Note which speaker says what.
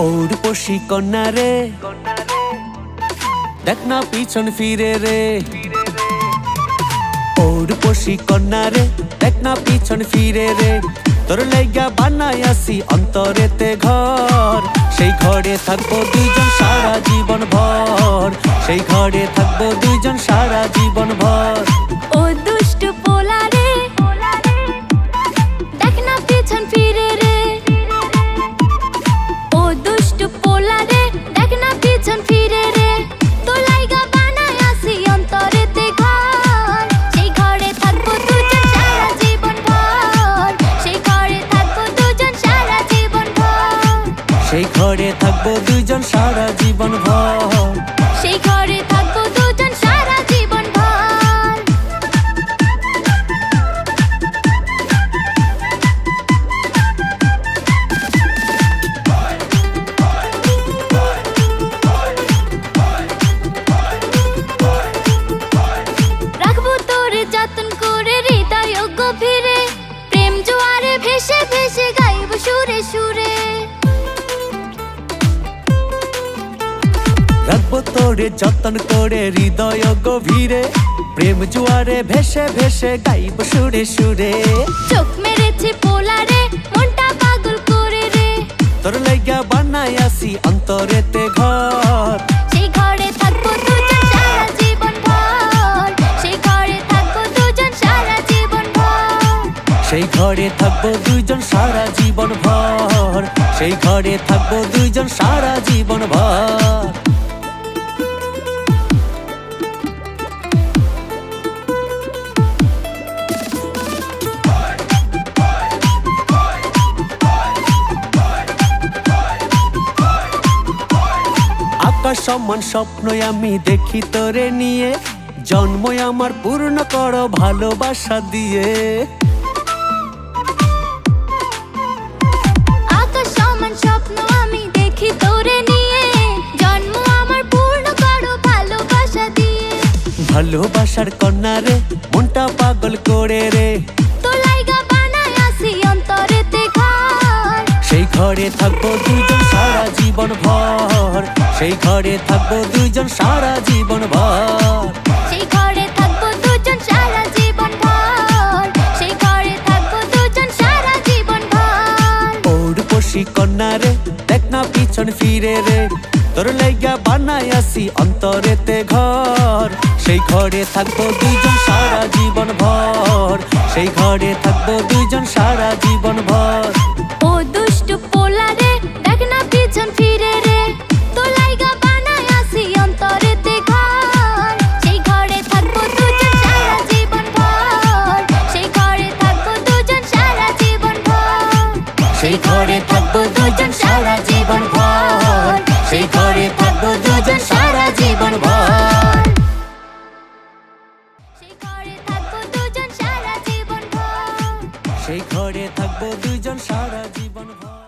Speaker 1: পৌরপসী কন্যা রে, দেখ না পিছন ফিরে রে। পৌরপসী কন্যা রে, দেখ না পিছন ফিরে রে। তোর লাইগা বানাই আসি অন্তরেতে ঘর, সেই ঘরে থাকবো দুইজন সারা জীবন ভর। সেই ঘরে থাকবো দুইজন সারা জীবন ভর।
Speaker 2: ও দুষ্টু পোলা রে, দেখ না পিছন ফিরে রে। ও দুষ্টু পোলা রে, দেখ না পিছন ফিরে রে। তোর লাইগা বানাই আসি অন্তরেতে ঘর, সেই ঘরে থাকবো দুজন সারা জীবন ভর। সেই ঘরে থাকবো দুজন সারা জীবন ভর।
Speaker 1: সেই ঘরে থাকবো দুইজন সারা জীবন ভর।
Speaker 2: সেই ঘরে থাকবো দুজন সারা জীবন ভর। রাখবো তোরে যত্ন করে হৃদয় গভীরে, প্রেম জোয়ারে ভেসে ভেসে গাইব সুরে সুরে।
Speaker 1: রাখবো তোরে যত্ন করে হৃদয় গভীরে, প্রেম জোয়ারে ভেসে ভেসে গাইব সুরে সুরে।
Speaker 2: চোখ মেরেছে পোলা রে, মনটা পাগল করে রে।
Speaker 1: তোর লাইগা বানাই আসি অন্তরেতে ঘর,
Speaker 2: সেই ঘরে থাকবো দুজন সারা জীবন ভর। সেই ঘরে থাকবো দুজন সারা জীবন ভর।
Speaker 1: সেই ঘরে থাকবো দুইজন সারা জীবন ভর। সেই ঘরে থাকবো দুইজন সারা জীবন ভর। আকাশ সমান স্বপ্নই আমি দেখি তোরে নিয়ে, জন্মই আমার পূর্ণ করো ভালোবাসা দিয়ে।
Speaker 2: আকাশ সমান স্বপ্ন আমি দেখি তোরে নিয়ে, জন্ম আমার পূর্ণ করো ভালোবাসা দিয়ে।
Speaker 1: ভালোবাসার কন্যা রে, মনটা পাগল করে রে।
Speaker 2: তোর লাইগা বানাই আসি অন্তরেতে ঘর,
Speaker 1: সেই ঘরে থাকবো দুইজন সারা জীবন ভর। সেই ঘরে থাকবো দুইজন সারা জীবন ভর।
Speaker 2: সেই ঘরে থাকবো দুজন সারা জীবন ভর। সেই ঘরে থাকবো দুজন সারা জীবন ভর।
Speaker 1: পৌরপসী কন্যা রে, দেখ না পিছন ফিরে রে। তোর লাইগা বানাই আসি অন্তরেতে ঘর, সেই ঘরে থাকবো দুইজন সারা জীবন ভর। সেই ঘরে থাকবো দুইজন সারা জীবন ভর।
Speaker 2: ও দুষ্টু পোলা রে, দেখ না পিছন ফিরে রে। তোর লাইগা বানাই আসি অন্তরেতে ঘর, সেই ঘরে থাকবো দুজন সারা জীবন ভর। সেই ঘরে থাকবো দুজন সারা জীবন ভর।
Speaker 1: সেই ঘরে থাকবো দুইজন সারা জীবন ভর। সেই ঘরে থাকবো দুইজন সারা জীবন ভর।
Speaker 2: সেই ঘরে থাকবো দুজন সারা জীবন ভর।
Speaker 1: সেই ঘরে থাকবো দুইজন সারা জীবন ভর।